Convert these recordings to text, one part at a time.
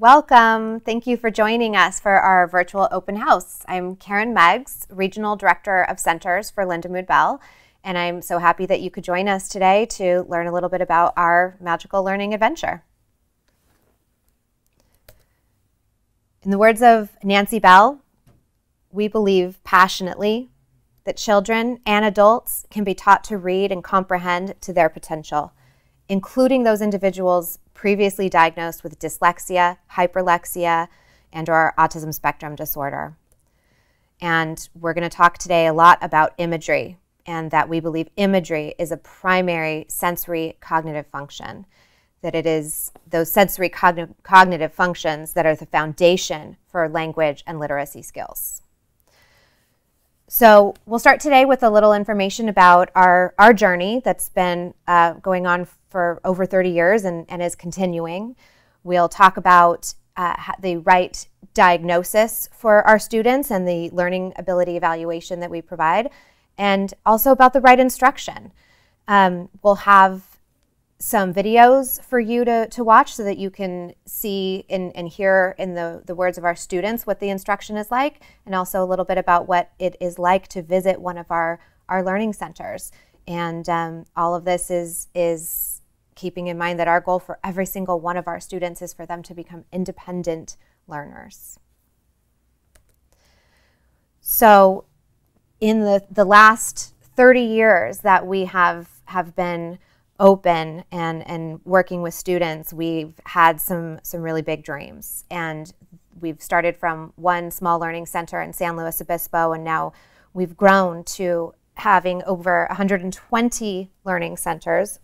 Welcome. Thank you for joining us for our virtual open house. I'm Karen Meggs, Regional Director of Centers for Lindamood-Bell, and I'm so happy that you could join us today to learn a little bit about our magical learning adventure. In the words of Nancy Bell, we believe passionately that children and adults can be taught to read and comprehend to their potential, including those individuals previously diagnosed with dyslexia, hyperlexia, and/or autism spectrum disorder. And we're going to talk today a lot about imagery, and that we believe imagery is a primary sensory cognitive function, that it is those sensory cognitive functions that are the foundation for language and literacy skills. So we'll start today with a little information about our journey that's been going on for over 30 years and is continuing. We'll talk about the right diagnosis for our students and the learning ability evaluation that we provide, and also about the right instruction. We'll have some videos for you to watch so that you can see and hear in the words of our students what the instruction is like, and also a little bit about what it is like to visit one of our learning centers. And all of this is keeping in mind that our goal for every single one of our students is for them to become independent learners. So in the last 30 years that we have been open and working with students, we've had some really big dreams. And we've started from one small learning center in San Luis Obispo, and now we've grown to having over 120 learning centers,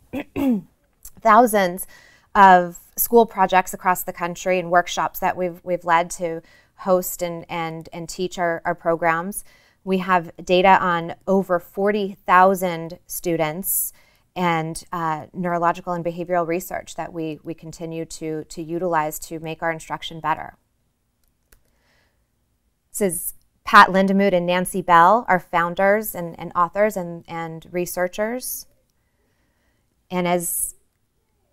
thousands of school projects across the country and workshops that we've led to host and teach our programs. We have data on over 40,000 students and neurological and behavioral research that we continue to utilize to make our instruction better. This is Pat Lindamood and Nancy Bell, our founders and authors and researchers. And as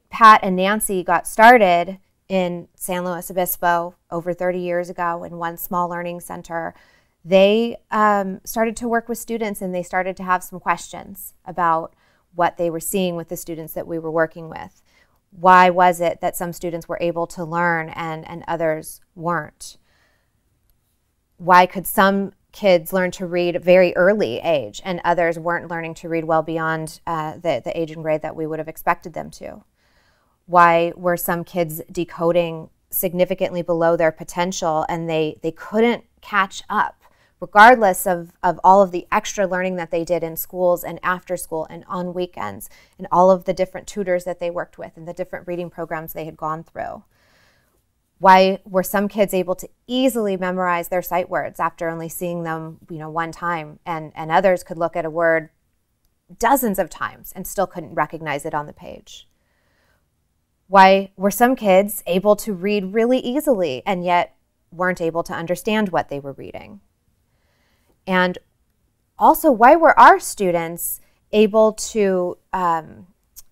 Pat and Nancy got started in San Luis Obispo over 30 years ago in one small learning center, they started to work with students, and they started to have some questions about what they were seeing with the students that we were working with. Why was it that some students were able to learn and others weren't? Why could some kids learn to read at a very early age and others weren't learning to read well beyond the age and grade that we would have expected them to? Why were some kids decoding significantly below their potential and they couldn't catch up, regardless of all of the extra learning that they did in schools and after school and on weekends, and all of the different tutors that they worked with and the different reading programs they had gone through? Why were some kids able to easily memorize their sight words after only seeing them, one time, and others could look at a word dozens of times and still couldn't recognize it on the page? Why were some kids able to read really easily and yet weren't able to understand what they were reading? And also, why were our students able to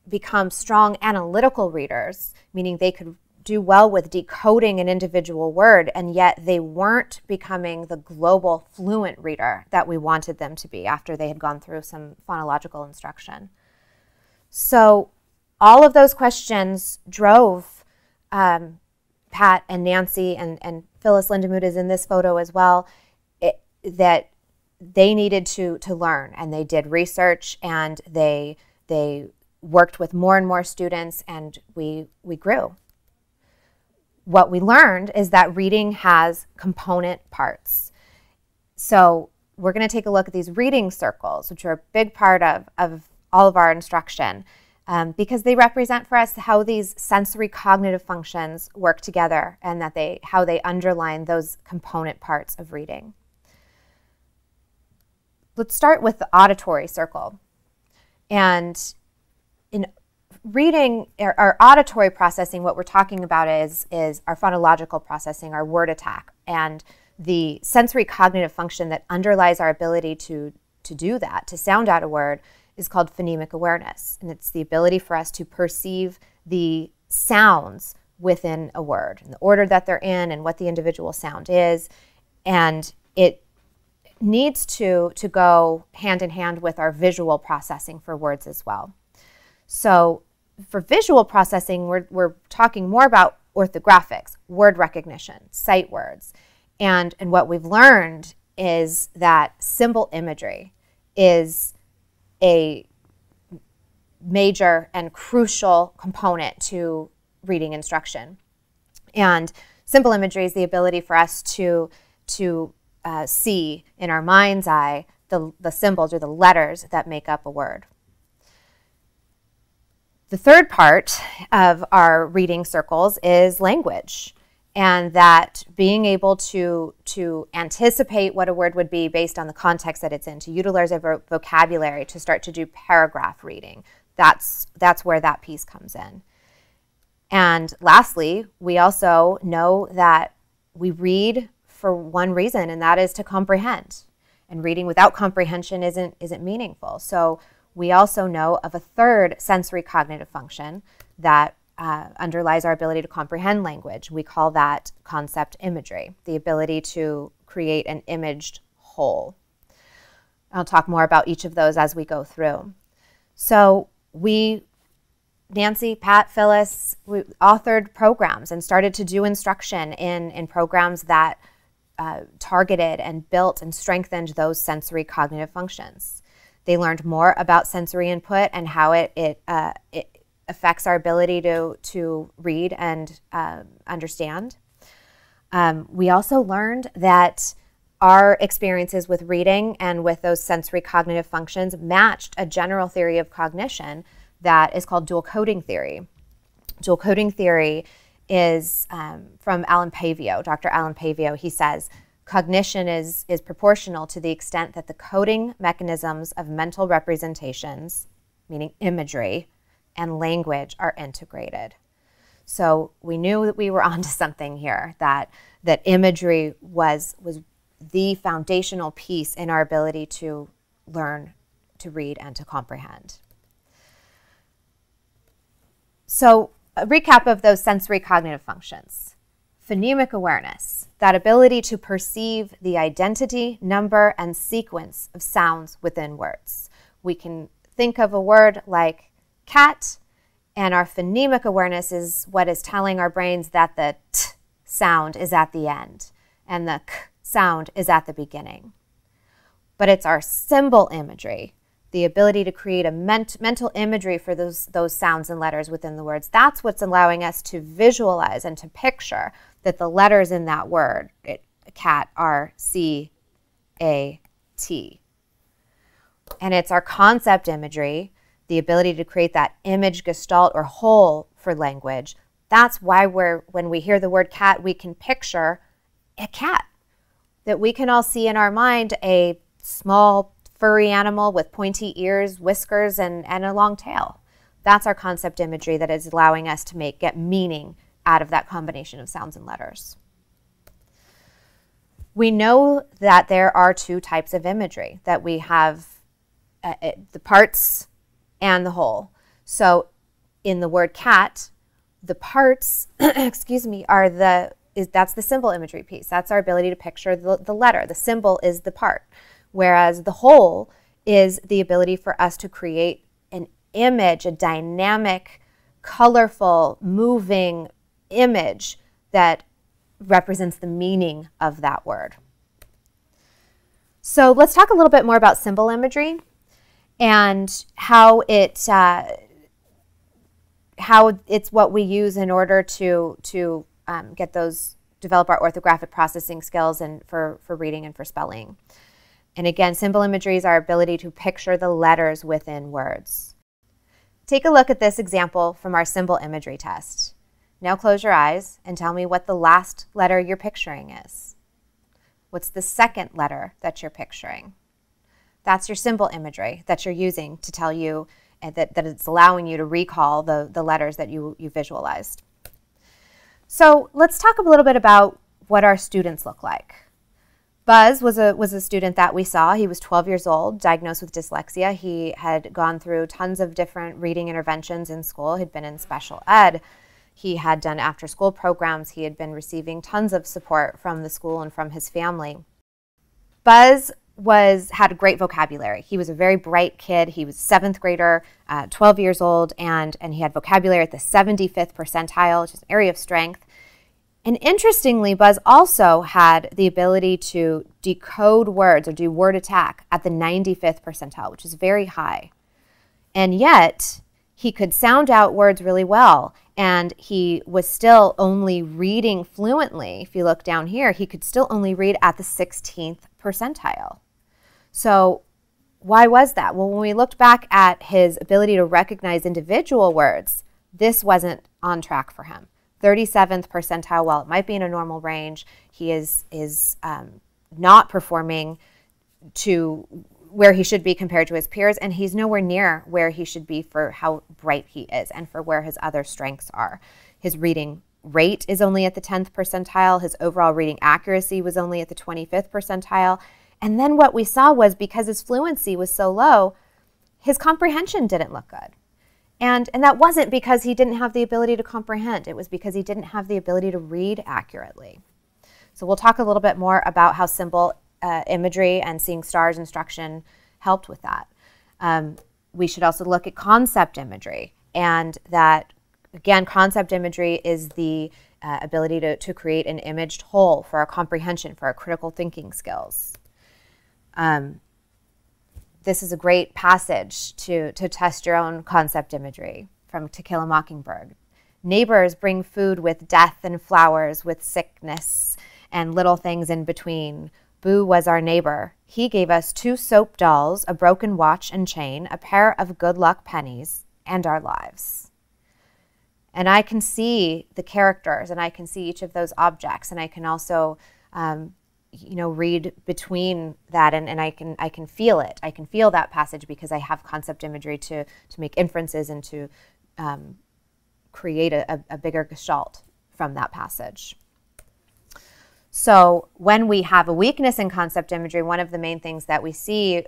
become strong analytical readers, meaning they could do well with decoding an individual word, and yet they weren't becoming the global fluent reader that we wanted them to be after they had gone through some phonological instruction? So all of those questions drove Pat and Nancy, and Phyllis Lindamood is in this photo as well, that they needed to learn, and they did research, and they worked with more and more students, and we grew. What we learned is that reading has component parts. So we're going to take a look at these reading circles, which are a big part of all of our instruction, because they represent for us how these sensory cognitive functions work together, and that how they underline those component parts of reading. Let's start with the auditory circle. And in reading, our auditory processing, what we're talking about is our phonological processing, our word attack, and the sensory cognitive function that underlies our ability to do that, to sound out a word, is called phonemic awareness. And it's the ability for us to perceive the sounds within a word, in the order that they're in and what the individual sound is. And it needs to go hand in hand with our visual processing for words as well. So for visual processing, we're talking more about orthographics, word recognition, sight words. And what we've learned is that symbol imagery is a major and crucial component to reading instruction. And symbol imagery is the ability for us to see in our mind's eye the symbols or the letters that make up a word. The third part of our reading circles is language, and that being able to anticipate what a word would be based on the context that it's in, to utilize our vocabulary to start to do paragraph reading. That's where that piece comes in. And lastly, we also know that we read for one reason, and that is to comprehend. And reading without comprehension isn't meaningful. So we also know of a third sensory cognitive function that underlies our ability to comprehend language. We call that concept imagery, the ability to create an imaged whole. I'll talk more about each of those as we go through. So Nancy, Pat, Phyllis, we authored programs and started to do instruction in programs that targeted and built and strengthened those sensory cognitive functions. They learned more about sensory input and how it affects our ability to read and understand. We also learned that our experiences with reading and with those sensory cognitive functions matched a general theory of cognition that is called dual coding theory. Dual coding theory is from Dr. Alan Pavio. He says, cognition is proportional to the extent that the coding mechanisms of mental representations, meaning imagery, and language are integrated. So we knew that we were onto something here, that imagery was the foundational piece in our ability to learn to read and to comprehend. So a recap of those sensory cognitive functions. Phonemic awareness, that ability to perceive the identity, number, and sequence of sounds within words. We can think of a word like cat, and our phonemic awareness is what is telling our brains that the t sound is at the end and the k sound is at the beginning. But it's our symbol imagery, the ability to create a mental imagery for those sounds and letters within the words. That's what's allowing us to visualize and to picture that the letters in that word, cat, are C-A-T. And it's our concept imagery, the ability to create that image gestalt or whole for language. That's why when we hear the word cat, we can picture a cat, that we can all see in our mind a small furry animal with pointy ears, whiskers, and a long tail. That's our concept imagery that is allowing us to get meaning out of that combination of sounds and letters. We know that there are two types of imagery, that we have the parts and the whole. So in the word cat, the parts, excuse me, that's the symbol imagery piece. That's our ability to picture the letter. The symbol is the part. Whereas the whole is the ability for us to create an image, a dynamic, colorful, moving image that represents the meaning of that word. So let's talk a little bit more about symbol imagery and how it's what we use in order to develop our orthographic processing skills and for reading and for spelling. And again, symbol imagery is our ability to picture the letters within words. Take a look at this example from our symbol imagery test. Now close your eyes and tell me what the last letter you're picturing is. What's the second letter that you're picturing? That's your symbol imagery that you're using to tell you that it's allowing you to recall the letters that you visualized. So let's talk a little bit about what our students look like. Buzz was a student that we saw. He was 12 years old, diagnosed with dyslexia. He had gone through tons of different reading interventions in school. He'd been in special ed. He had done after-school programs. He had been receiving tons of support from the school and from his family. Buzz had a great vocabulary. He was a very bright kid. He was a 7th grader, 12 years old, and he had vocabulary at the 75th percentile, which is an area of strength. And interestingly, Buzz also had the ability to decode words or do word attack at the 95th percentile, which is very high. And yet, he could sound out words really well, and he was still only reading fluently. If you look down here, he could still only read at the 16th percentile. So why was that? Well, when we looked back at his ability to recognize individual words, this wasn't on track for him. 37th percentile, while it might be in a normal range, he is not performing to where he should be compared to his peers, and he's nowhere near where he should be for how bright he is and for where his other strengths are. His reading rate is only at the 10th percentile. His overall reading accuracy was only at the 25th percentile. And then what we saw was, because his fluency was so low, his comprehension didn't look good. And that wasn't because he didn't have the ability to comprehend. It was because he didn't have the ability to read accurately. So we'll talk a little bit more about how symbol imagery and seeing stars instruction helped with that. We should also look at concept imagery, and that, again, concept imagery is the ability to create an imaged whole for our comprehension, for our critical thinking skills. This is a great passage to test your own concept imagery from To Kill a Mockingbird. Neighbors bring food with death and flowers, with sickness and little things in between. Boo was our neighbor. He gave us 2 soap dolls, a broken watch and chain, a pair of good luck pennies, and our lives. And I can see the characters, and I can see each of those objects, and I can also read between that, and I can feel it. I can feel that passage because I have concept imagery to make inferences and to create a bigger gestalt from that passage. So when we have a weakness in concept imagery, one of the main things that we see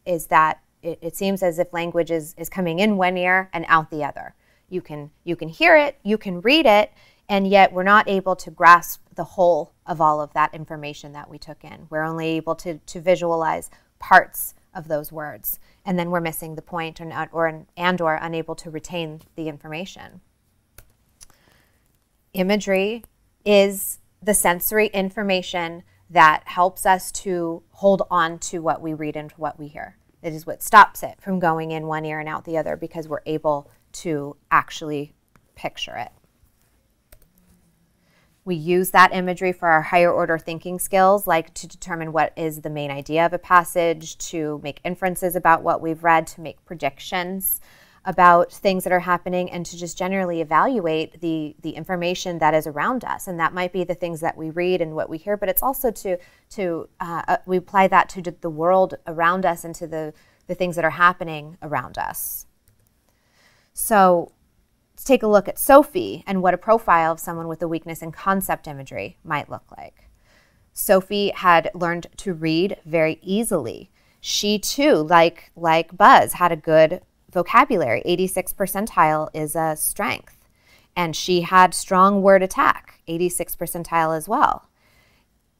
is that it seems as if language is coming in one ear and out the other. You can hear it, you can read it, and yet we're not able to grasp the whole of all of that information that we took in. We're only able to visualize parts of those words, and then we're missing the point or unable to retain the information. Imagery is the sensory information that helps us to hold on to what we read and to what we hear. It is what stops it from going in one ear and out the other, because we're able to actually picture it. We use that imagery for our higher order thinking skills, like to determine what is the main idea of a passage, to make inferences about what we've read, to make predictions about things that are happening, and to just generally evaluate the information that is around us. And that might be the things that we read and what we hear, but it's also we apply that to the world around us and to the things that are happening around us. So let's take a look at Sophie and what a profile of someone with a weakness in concept imagery might look like. Sophie had learned to read very easily. She too, like Buzz, had a good vocabulary. 86th percentile is a strength. And she had strong word attack, 86th percentile as well.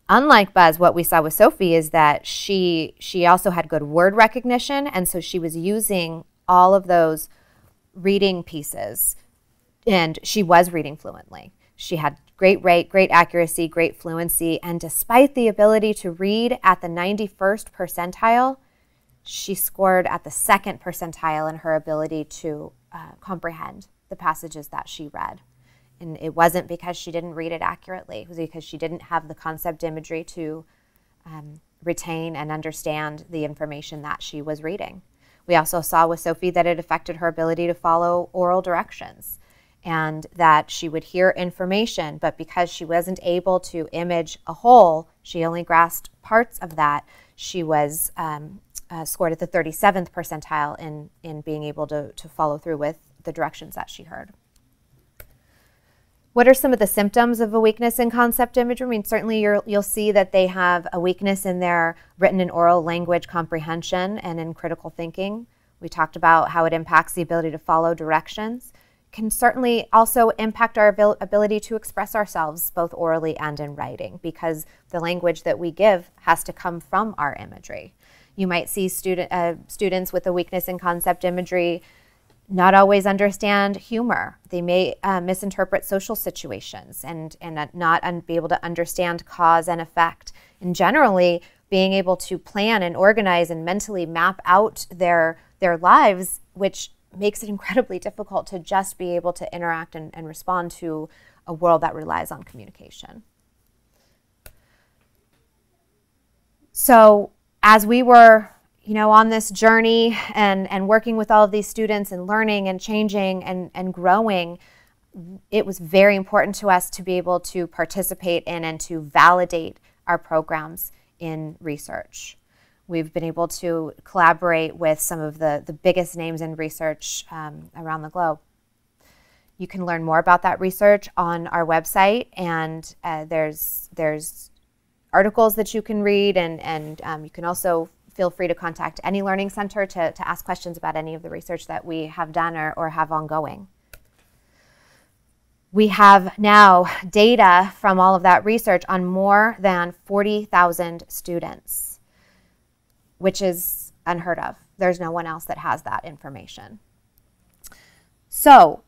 Unlike Buzz, what we saw with Sophie is that she also had good word recognition, and so she was using all of those reading pieces, and she was reading fluently. She had great rate, great accuracy, great fluency, and despite the ability to read at the 91st percentile, she scored at the 2nd percentile in her ability to comprehend the passages that she read. And it wasn't because she didn't read it accurately. It was because she didn't have the concept imagery to retain and understand the information that she was reading. We also saw with Sophie that it affected her ability to follow oral directions, and that she would hear information, but because she wasn't able to image a whole, she only grasped parts of that. She was scored at the 37th percentile in being able to follow through with the directions that she heard. What are some of the symptoms of a weakness in concept imagery? I mean, certainly you'll see that they have a weakness in their written and oral language comprehension and in critical thinking. We talked about how it impacts the ability to follow directions. can certainly also impact our ability to express ourselves both orally and in writing, because the language that we give has to come from our imagery. You might see students with a weakness in concept imagery not always understand humor. They may misinterpret social situations and not be able to understand cause and effect. And generally, being able to plan and organize and mentally map out their lives, which makes it incredibly difficult to just be able to interact and respond to a world that relies on communication. So as we were on this journey and working with all of these students and learning and changing and growing, it was very important to us to be able to participate in and to validate our programs in research. We've been able to collaborate with some of the biggest names in research around the globe. You can learn more about that research on our website, and there's articles that you can read, and you can also feel free to contact any learning center to ask questions about any of the research that we have done or have ongoing. We have now data from all of that research on more than 40,000 students, which is unheard of. There's no one else that has that information. So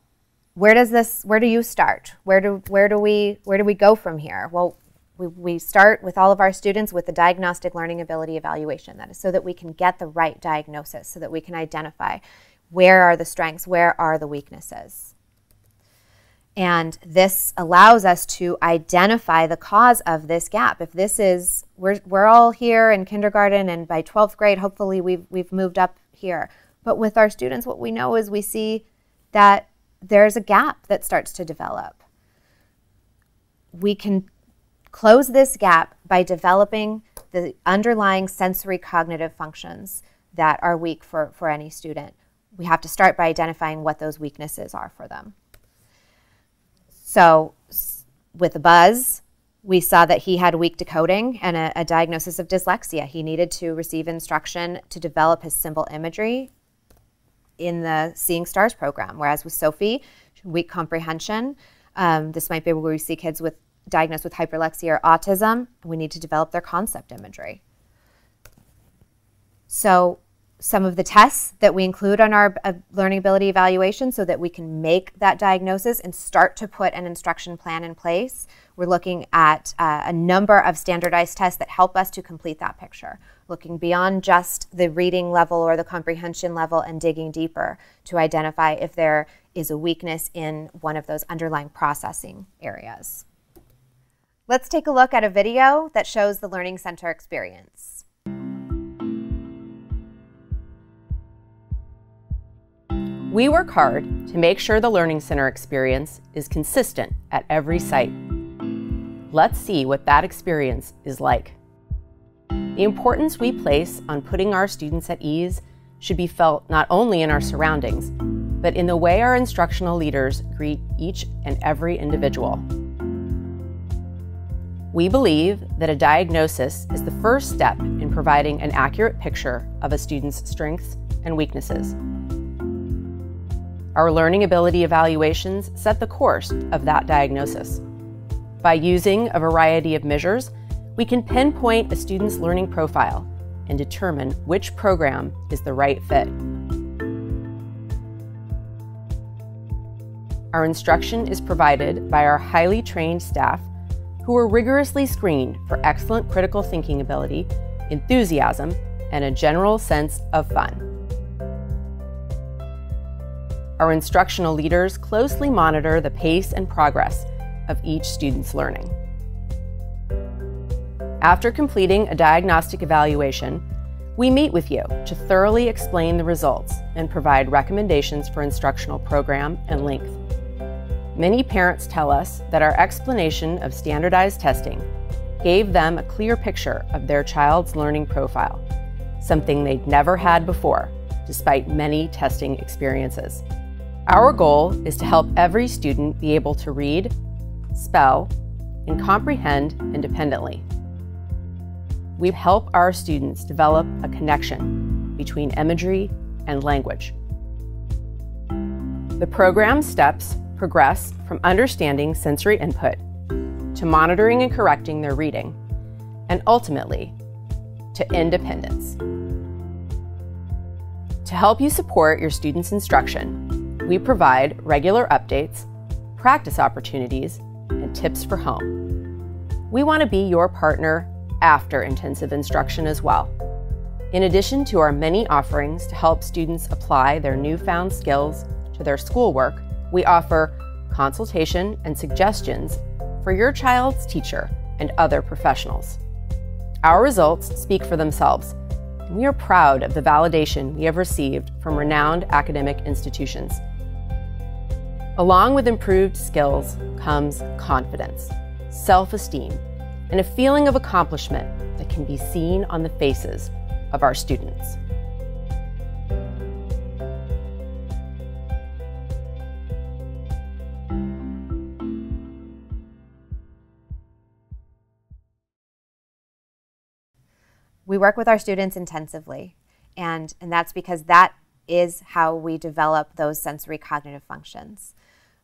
where do you start? Where do we go from here? Well, we start with all of our students with the diagnostic learning ability evaluation. That is so that we can get the right diagnosis, so that we can identify where are the strengths, where are the weaknesses. And this allows us to identify the cause of this gap. If this is, we're all here in kindergarten, and by 12th grade, hopefully we've moved up here. But with our students, what we know is we see that there's a gap that starts to develop. We can close this gap by developing the underlying sensory cognitive functions that are weak for any student. We have to start by identifying what those weaknesses are for them. So with Buzz, we saw that he had weak decoding and a diagnosis of dyslexia. He needed to receive instruction to develop his symbol imagery in the Seeing Stars program, whereas with Sophie, weak comprehension. This might be where we see kids diagnosed with hyperlexia or autism. We need to develop their concept imagery. So some of the tests that we include on our learning ability evaluation so that we can make that diagnosis and start to put an instruction plan in place. We're looking at a number of standardized tests that help us to complete that picture, looking beyond just the reading level or the comprehension level and digging deeper to identify if there is a weakness in one of those underlying processing areas. Let's take a look at a video that shows the Learning Center experience. We work hard to make sure the Learning Center experience is consistent at every site. Let's see what that experience is like. The importance we place on putting our students at ease should be felt not only in our surroundings, but in the way our instructional leaders greet each and every individual. We believe that a diagnosis is the first step in providing an accurate picture of a student's strengths and weaknesses. Our learning ability evaluations set the course of that diagnosis. By using a variety of measures, we can pinpoint a student's learning profile and determine which program is the right fit. Our instruction is provided by our highly trained staff who are rigorously screened for excellent critical thinking ability, enthusiasm, and a general sense of fun. Our instructional leaders closely monitor the pace and progress of each student's learning. After completing a diagnostic evaluation, we meet with you to thoroughly explain the results and provide recommendations for instructional program and length. Many parents tell us that our explanation of standardized testing gave them a clear picture of their child's learning profile, something they'd never had before, despite many testing experiences. Our goal is to help every student be able to read, spell, and comprehend independently. We help our students develop a connection between imagery and language. The program steps progress from understanding sensory input to monitoring and correcting their reading, and ultimately to independence. To help you support your students' instruction, we provide regular updates, practice opportunities, and tips for home. We want to be your partner after intensive instruction as well. In addition to our many offerings to help students apply their newfound skills to their schoolwork, we offer consultation and suggestions for your child's teacher and other professionals. Our results speak for themselves, and we are proud of the validation we have received from renowned academic institutions. Along with improved skills comes confidence, self-esteem, and a feeling of accomplishment that can be seen on the faces of our students. We work with our students intensively, and that's because that is how we develop those sensory cognitive functions.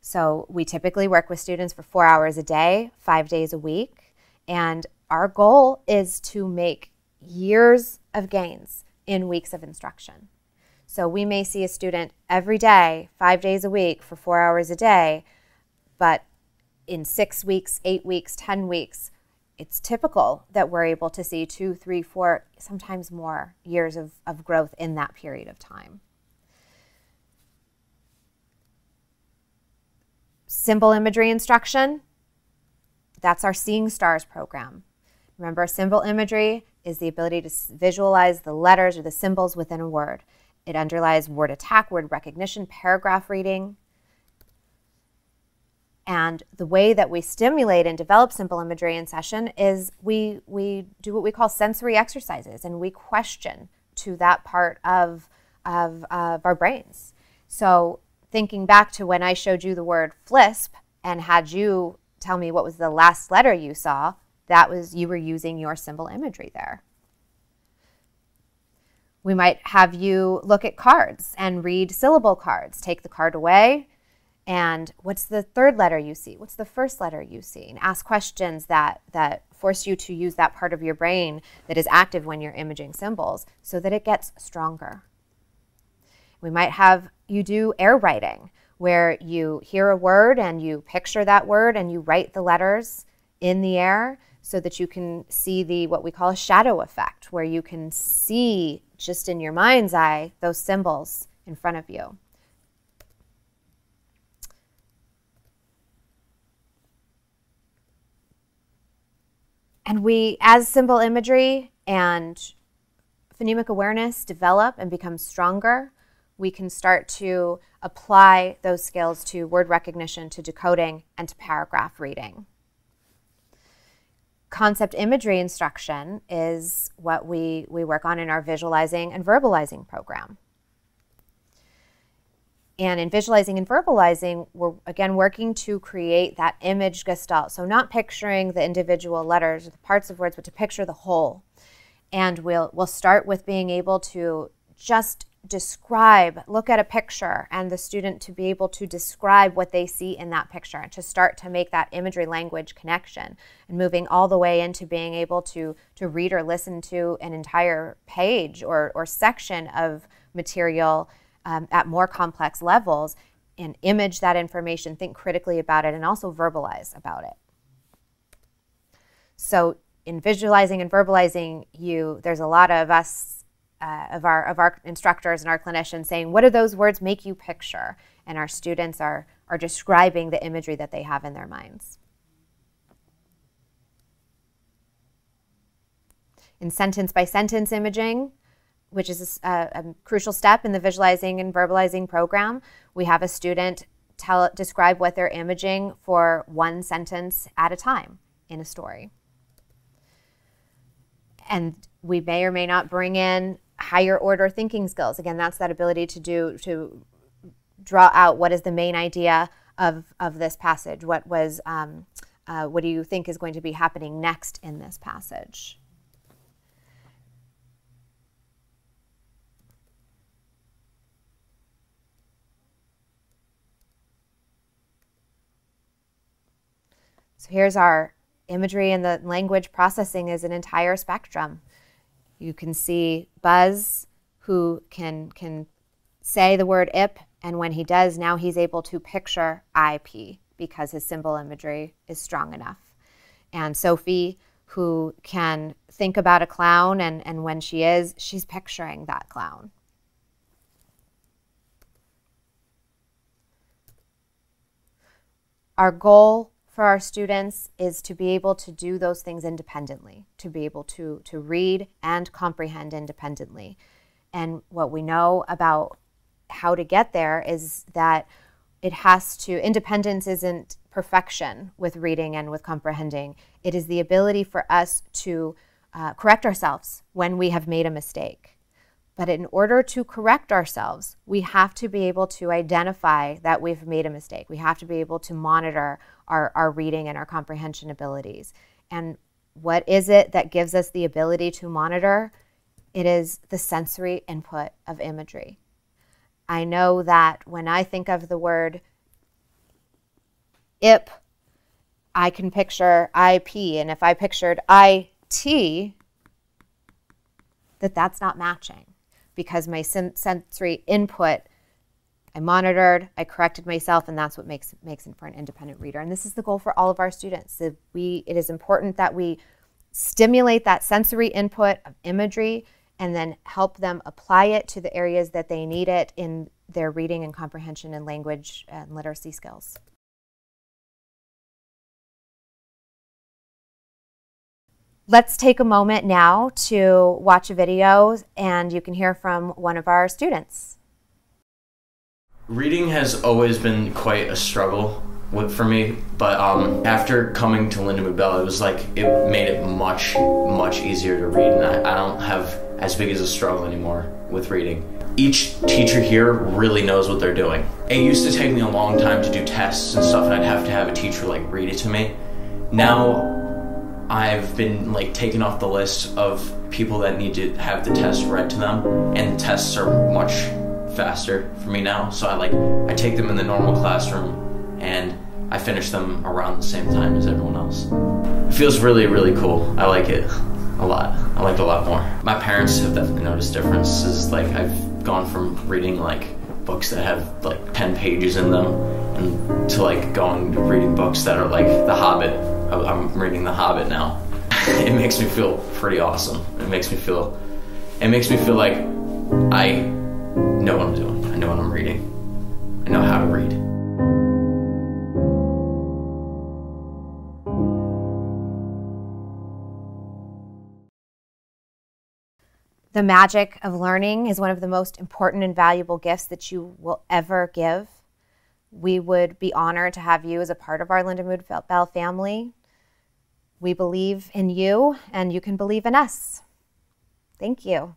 So we typically work with students for 4 hours a day, 5 days a week, and our goal is to make years of gains in weeks of instruction. So we may see a student every day, 5 days a week for 4 hours a day, but in 6 weeks, 8 weeks, 10 weeks, it's typical that we're able to see 2, 3, 4, sometimes more years of growth in that period of time. Symbol imagery instruction, that's our Seeing Stars program. Remember, symbol imagery is the ability to visualize the letters or the symbols within a word. It underlies word attack, word recognition, paragraph reading. And the way that we stimulate and develop symbol imagery in session is we do what we call sensory exercises, and we question to that part of our brains. So thinking back to when I showed you the word FLISP and had you tell me what was the last letter you saw, that was you were using your symbol imagery there. We might have you look at cards and read syllable cards. Take the card away, and what's the third letter you see? What's the first letter you see? And ask questions that force you to use that part of your brain that is active when you're imaging symbols so that it gets stronger. We might have you do air writing, where you hear a word and you picture that word and you write the letters in the air so that you can see what we call a shadow effect, where you can see just in your mind's eye those symbols in front of you. And as symbol imagery and phonemic awareness develop and become stronger, we can start to apply those skills to word recognition, to decoding, and to paragraph reading. Concept imagery instruction is what we work on in our visualizing and verbalizing program. And in visualizing and verbalizing, we're again working to create that image gestalt. So not picturing the individual letters or the parts of words, but to picture the whole. And we'll start with being able to just describe, look at a picture, and the student to be able to describe what they see in that picture, and to start to make that imagery-language connection, and moving all the way into being able to read or listen to an entire page or section of material at more complex levels, and image that information, think critically about it, and also verbalize about it. So in visualizing and verbalizing, there's a lot of us, of our instructors and our clinicians saying, what do those words make you picture? And our students are describing the imagery that they have in their minds. In sentence-by-sentence imaging, which is a crucial step in the visualizing and verbalizing program, we have a student describe what they're imaging for one sentence at a time in a story. And we may or may not bring in higher order thinking skills. Again, that's that ability to draw out what is the main idea of this passage. What do you think is going to be happening next in this passage? So here's our imagery, and the language processing is an entire spectrum. You can see Buzz, who can say the word ip, and when he does, now he's able to picture IP because his symbol imagery is strong enough. And Sophie, who can think about a clown, and when she's picturing that clown. Our goal for our students is to be able to do those things independently, to be able to read and comprehend independently. And what we know about how to get there is that independence isn't perfection with reading and with comprehending. It is the ability for us to correct ourselves when we have made a mistake. But in order to correct ourselves, we have to be able to identify that we've made a mistake. We have to be able to monitor our reading and our comprehension abilities. And what is it that gives us the ability to monitor? It is the sensory input of imagery. I know that when I think of the word IP, I can picture IP, and if I pictured IT, that's not matching, because my sensory input, I monitored, I corrected myself, and that's what makes it for an independent reader. And this is the goal for all of our students. It is important that we stimulate that sensory input of imagery and then help them apply it to the areas that they need it in their reading and comprehension and language and literacy skills. Let's take a moment now to watch a video, and you can hear from one of our students. Reading has always been quite a struggle for me, but after coming to Lindamood-Bell, it was like it made it much easier to read, and I don't have as big as a struggle anymore with reading. Each teacher here really knows what they're doing. It used to take me a long time to do tests and stuff, and I'd have to have a teacher like read it to me. Now I've been like taken off the list of people that need to have the test read to them, and the tests are much faster for me now. So I take them in the normal classroom and I finish them around the same time as everyone else. It feels really cool. I like it a lot. I like it a lot more. My parents have definitely noticed differences. Like I've gone from reading like books that have like 10 pages in them and to like going to reading books that are like The Hobbit. I'm reading The Hobbit now. It makes me feel pretty awesome. It makes me feel like I know what I'm doing. I know what I'm reading. I know how to read. The magic of learning is one of the most important and valuable gifts that you will ever give. We would be honored to have you as a part of our Lindamood-Bell family. We believe in you, and you can believe in us. Thank you.